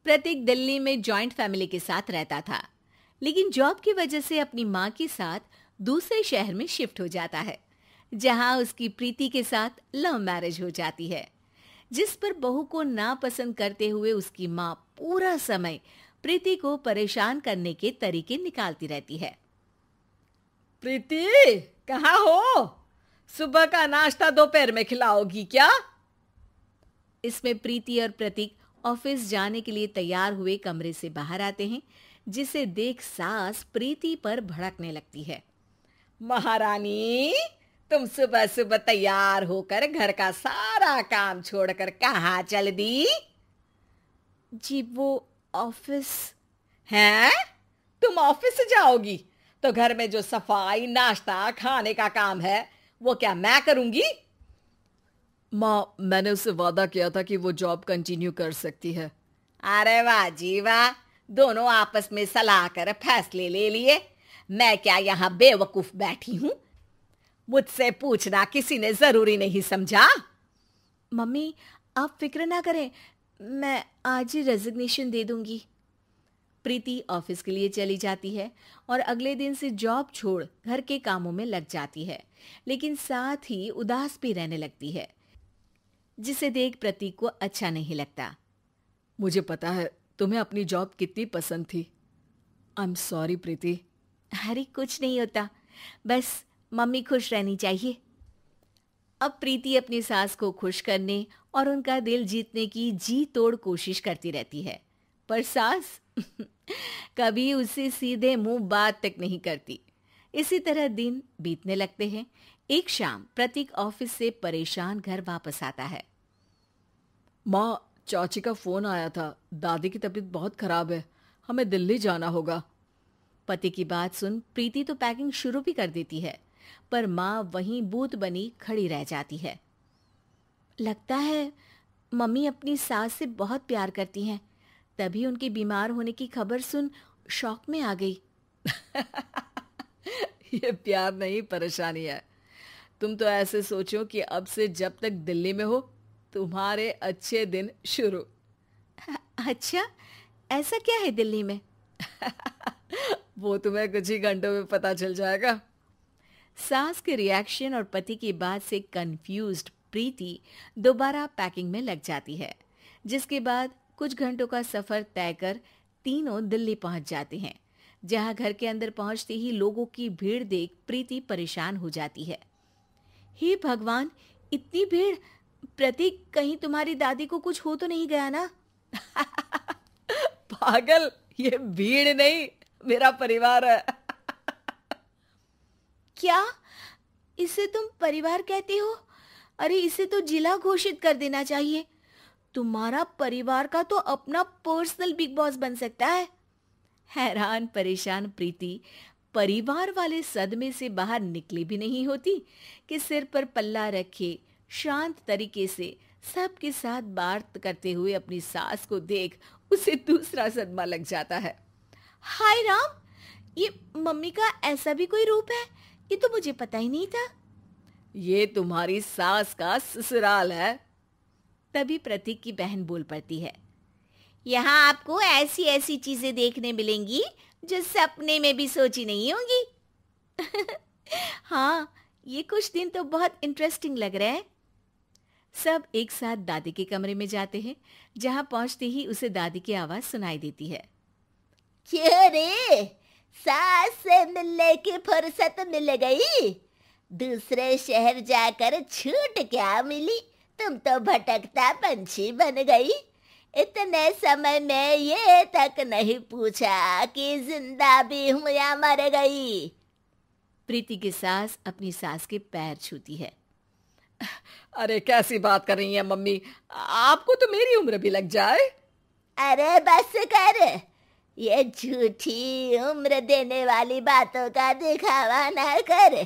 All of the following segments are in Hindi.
प्रतीक दिल्ली में जॉइंट फैमिली के साथ रहता था, लेकिन जॉब की वजह से अपनी माँ के साथ दूसरे शहर में शिफ्ट हो जाता है, जहां उसकी प्रीति के साथ लव मैरिज हो जाती है, जिस पर बहू को नापसंद करते हुए उसकी माँ पूरा समय प्रीति को परेशान करने के तरीके निकालती रहती है। प्रीति, कहाँ हो? सुबह का नाश्ता दोपहर में खिलाओगी क्या? इसमें प्रीति और प्रतीक ऑफिस जाने के लिए तैयार हुए कमरे से बाहर आते हैं, जिसे देख सास प्रीति पर भड़कने लगती है। महारानी, तुम सुबह सुबह तैयार होकर घर का सारा काम छोड़कर कहाँ चल दी? जी वो ऑफिस। हैं? तुम ऑफिस जाओगी तो घर में जो सफाई, नाश्ता, खाने का काम है वो क्या मैं करूंगी? माँ, मैंने उससे वादा किया था कि वो जॉब कंटिन्यू कर सकती है। अरे वाह जी वाह, दोनों आपस में सलाह कर फैसले ले लिए। मैं क्या यहाँ बेवकूफ बैठी हूँ? मुझसे पूछना किसी ने जरूरी नहीं समझा? मम्मी, आप फिक्र ना करें, मैं आज ही रेजिग्नेशन दे दूंगी। प्रीति ऑफिस के लिए चली जाती है और अगले दिन से जॉब छोड़ घर के कामों में लग जाती है, लेकिन साथ ही उदास भी रहने लगती है, जिसे देख प्रतीक को अच्छा नहीं लगता। मुझे पता है तुम्हें अपनी जॉब कितनी पसंद थी। आई एम सॉरी प्रीति। अरे कुछ नहीं होता, बस मम्मी खुश रहनी चाहिए। अब प्रीति अपनी सास को खुश करने और उनका दिल जीतने की जी तोड़ कोशिश करती रहती है, पर सास कभी उससे सीधे मुंह बात तक नहीं करती। इसी तरह दिन बीतने लगते हैं। एक शाम प्रतीक ऑफिस से परेशान घर वापस आता है। माँ, चाची का फोन आया था। दादी की तबीयत बहुत खराब है, हमें दिल्ली जाना होगा। पति की बात सुन प्रीति तो पैकिंग शुरू भी कर देती है, पर माँ वहीं बूत बनी खड़ी रह जाती है। लगता है मम्मी अपनी सास से बहुत प्यार करती हैं, तभी उनके बीमार होने की खबर सुन शॉक में आ गई। ये प्यार नहीं, परेशानी है। तुम तो ऐसे सोचो कि अब से जब तक दिल्ली में हो तुम्हारे अच्छे दिन शुरू। अच्छा, ऐसा क्या है दिल्ली में? वो तुम्हें कुछ ही घंटों में पता चल जाएगा। सास के रिएक्शन और पति की बात से कंफ्यूज्ड प्रीति दोबारा पैकिंग में लग जाती है, जिसके बाद कुछ घंटों का सफर तय कर तीनों दिल्ली पहुंच जाते हैं, जहां घर के अंदर पहुंचते ही लोगों की भीड़ देख प्रीति परेशान हो जाती है। हे भगवान, इतनी भीड़! प्रतीक, कहीं तुम्हारी दादी को कुछ हो तो नहीं गया ना? पागल, ये भीड़ नहीं, मेरा परिवार है। क्या? इसे तुम परिवार कहते हो? अरे इसे तो जिला घोषित कर देना चाहिए। तुम्हारा परिवार का तो अपना पर्सनल बिग बॉस बन सकता है। हैरान परेशान प्रीति परिवार वाले सदमे से बाहर निकली भी नहीं होती कि सिर पर पल्ला रखे शांत तरीके से सबके साथ बात करते हुए अपनी सास को देख उसे दूसरा सदमा लग जाता है। हाय राम, ये मम्मी का ऐसा भी कोई रूप है? ये तो मुझे पता ही नहीं था। ये तुम्हारी सास का ससुराल है। तभी प्रतीक की बहन बोल पड़ती है। यहाँ आपको ऐसी ऐसी चीजें देखने मिलेंगी जो सपने में भी सोची नहीं होंगी। हाँ, ये कुछ दिन तो बहुत इंटरेस्टिंग लग रहे हैं। सब एक साथ दादी के कमरे में जाते हैं, जहां पहुंचते ही उसे दादी की आवाज सुनाई देती है। क्यों रे, सास से मिलने की फुर्सत मिल गई? दूसरे शहर जाकर छूट क्या मिली? तुम तो भटकता पंछी बन गई। इतने समय में ये तक नहीं पूछा कि जिंदा भी हूं या मर गई। प्रीति की सास अपनी सास के पैर छूती है। अरे कैसी बात कर रही है मम्मी, आपको तो मेरी उम्र भी लग जाए। अरे बस कर, ये झूठी उम्र देने वाली बातों का दिखावा ना कर।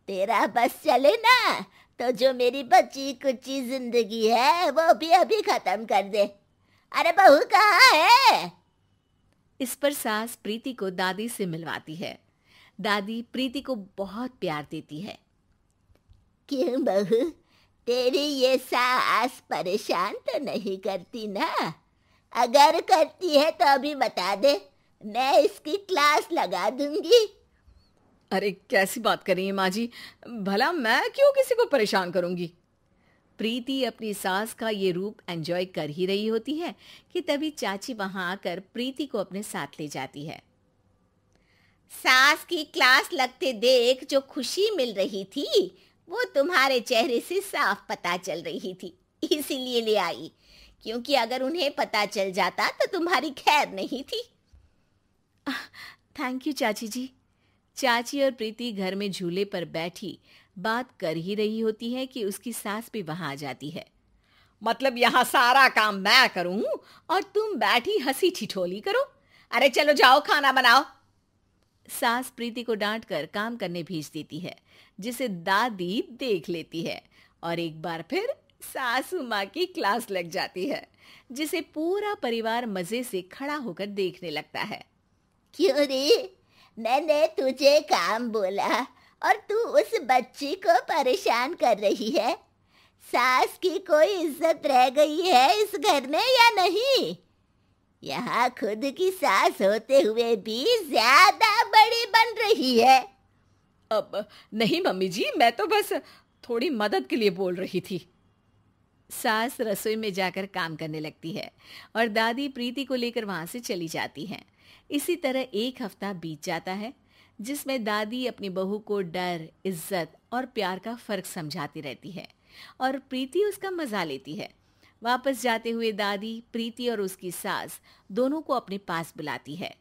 तेरा बस चले ना तो जो मेरी बची कुची जिंदगी है वो भी अभी खत्म कर दे। अरे बहू कहाँ है? इस पर सास प्रीति को दादी से मिलवाती है। दादी प्रीति को बहुत प्यार देती है। क्यों बहू, तेरी ये सास परेशान तो नहीं करती ना? अगर करती है तो अभी बता दे, मैं इसकी क्लास लगा दूंगी। अरे कैसी बात कर रही है माँ जी, भला मैं क्यों किसी को परेशान करूंगी। प्रीति अपनी सास का ये रूप एंजॉय कर ही रही होती है कि तभी चाची वहां आकर प्रीति को अपने साथ ले जाती है। सास की क्लास लगते देख जो खुशी मिल रही थी वो तुम्हारे चेहरे से साफ पता चल रही थी, इसीलिए ले आई, क्योंकि अगर उन्हें पता चल जाता तो तुम्हारी खैर नहीं थी। थैंक यू चाची जी। चाची और प्रीति घर में झूले पर बैठी बात कर ही रही होती है कि उसकी सास भी वहां आ जाती है। मतलब यहाँ सारा काम मैं करूं और तुम बैठी हंसी ठिठोली करो? अरे चलो जाओ खाना बनाओ। सास प्रीति को डांटकर काम करने भेज देती है, जिसे दादी देख लेती है और एक बार फिर सासू माँ की क्लास लग जाती है, जिसे पूरा परिवार मजे से खड़ा होकर देखने लगता है। क्यों रे, मैंने तुझे काम बोला और तू उस बच्ची को परेशान कर रही है? सास की कोई इज्जत रह गई है इस घर में या नहीं? यहाँ खुद की सास होते हुए भी ज्यादा बड़ी बन रही है। अब नहीं मम्मी जी, मैं तो बस थोड़ी मदद के लिए बोल रही थी। सास रसोई में जाकर काम करने लगती है और दादी प्रीति को लेकर वहां से चली जाती हैं। इसी तरह एक हफ्ता बीत जाता है, जिसमें दादी अपनी बहू को डर, इज्जत और प्यार का फर्क समझाती रहती है और प्रीति उसका मजा लेती है। वापस जाते हुए दादी प्रीति और उसकी सास दोनों को अपने पास बुलाती है।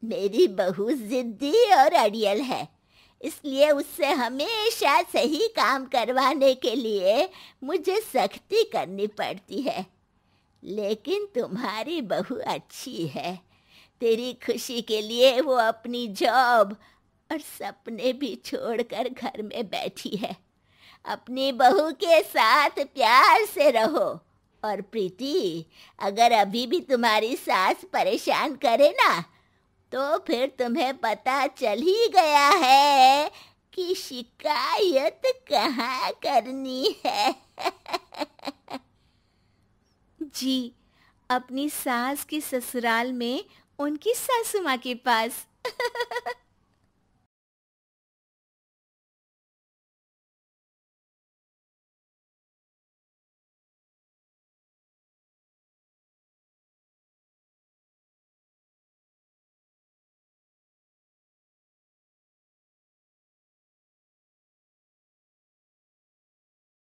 मेरी बहू जिद्दी और अड़ियल है, इसलिए उससे हमेशा सही काम करवाने के लिए मुझे सख्ती करनी पड़ती है। लेकिन तुम्हारी बहू अच्छी है, तेरी खुशी के लिए वो अपनी जॉब और सपने भी छोड़कर घर में बैठी है। अपनी बहू के साथ प्यार से रहो। और प्रीति, अगर अभी भी तुम्हारी सास परेशान करे ना, तो फिर तुम्हें पता चल ही गया है कि शिकायत कहाँ करनी है। जी, अपनी सास के ससुराल में उनकी सासू माँ के पास।